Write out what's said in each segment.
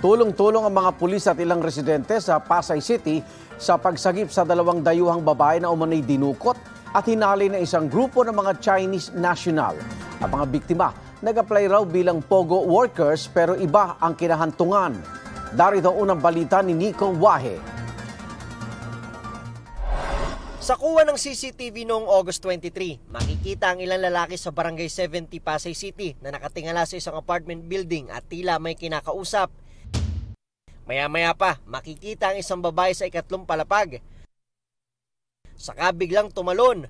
Tulong-tulong ang mga pulis at ilang residente sa Pasay City sa pagsagip sa dalawang dayuhang babae na umano'y dinukot at hinali ng isang grupo ng mga Chinese national. Ang mga biktima nag-apply raw bilang POGO workers pero iba ang kinahantungan. Darito unang balita ni Nico Wahe. Sa kuha ng CCTV noong August 23, makikita ang ilang lalaki sa Barangay 70 Pasay City na nakatingala sa isang apartment building at tila may kinakausap. Maya-maya pa, makikita ang isang babae sa ikatlong palapag. Saka biglang tumalon.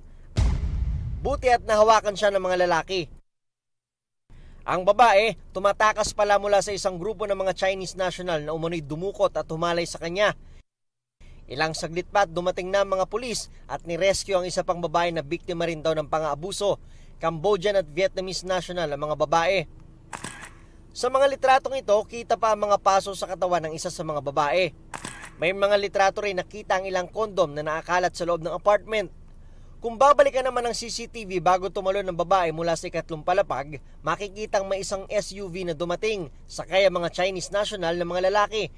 Buti at nahawakan siya ng mga lalaki. Ang babae, tumatakas pala mula sa isang grupo ng mga Chinese national na umano'y dumukot at humalay sa kanya. Ilang saglit pa dumating na mga pulis at nirescue ang isa pang babae na biktima rin daw ng pang-aabuso. Cambodian at Vietnamese national ang mga babae. Sa mga litratong ito, kita pa ang mga paso sa katawan ng isa sa mga babae. May mga litrato rin nakita ang ilang kondom na naakalat sa loob ng apartment. Kung babalikan naman ng CCTV bago tumalon ng babae mula sa ikatlong palapag, makikitang may isang SUV na dumating, sakay ang mga Chinese national na mga lalaki.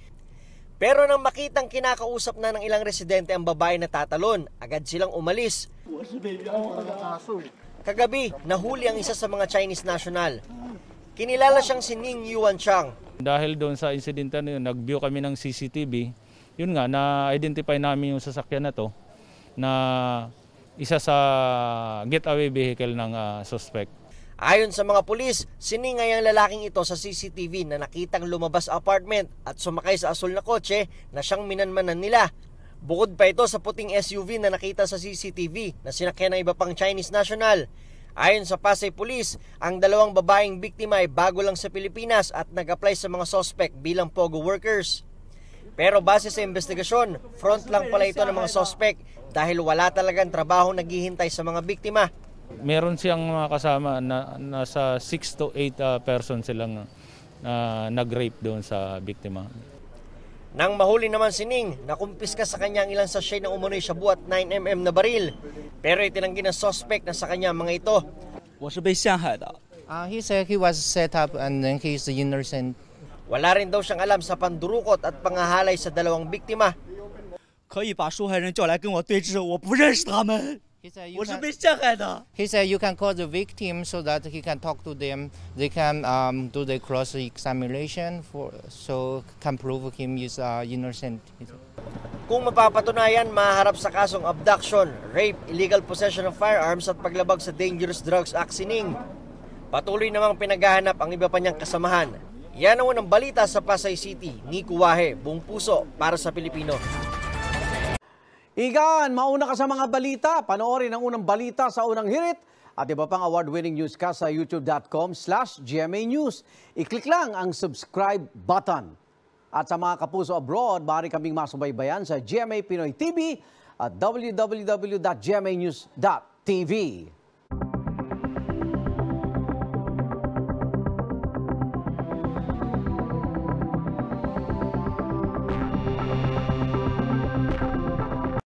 Pero nang makitang kinakausap na ng ilang residente ang babae na tatalon, agad silang umalis. Kagabi, nahuli ang isa sa mga Chinese national. Kinilala siyang si Ning Yuan Chang. Dahil doon sa insidente na yun, nag-view kami ng CCTV. Yun nga, na-identify namin yung sasakyan na to na isa sa getaway vehicle ng suspect. Ayon sa mga pulis, siningay ang lalaking ito sa CCTV na nakitang lumabas sa apartment at sumakay sa asul na kotse na siyang minanmanan nila. Bukod pa ito sa puting SUV na nakita sa CCTV na sinakyan ng iba pang Chinese national. Ayon sa Pasay Police, ang dalawang babaeng biktima ay bago lang sa Pilipinas at nag-apply sa mga suspect bilang POGO workers. Pero base sa investigasyon, front lang pala ito ng mga suspect dahil wala talagang trabaho naghihintay sa mga biktima. Meron siyang mga kasama na nasa 6 to 8 persons silang nag-rape doon sa biktima. Nang mahuli naman si Ning, nakumpiska sa kanya ang ilang sachet ng umano'y shabu at 9mm na baril. Pero itinanggi ng suspect na sa kanya mga ito. He said he was set up and then he's innocent. Wala rin daw siyang alam sa pandurukot at pangahalay sa dalawang biktima. He said you can call the victim so that he can talk to them. They can do the cross-examination so can prove him is innocent. Kung mapapatunayan, maharap sa kasong abduction, rape, illegal possession of firearms at paglabag sa Dangerous Drugs Act si Ning. Patuloy namang pinaghahanap ang iba pa niyang kasamahan. Yan ang unang balita sa Pasay City. Nico Wahe, buong puso para sa Pilipino. Igan, mauna ka sa mga balita. Panoorin ang unang balita sa unang hirit at iba pang award-winning newscast sa youtube.com/GMA News. I-click lang ang subscribe button. At sa mga kapuso abroad, maaari kaming masubaybayan sa GMA Pinoy TV at www.gmanews.tv.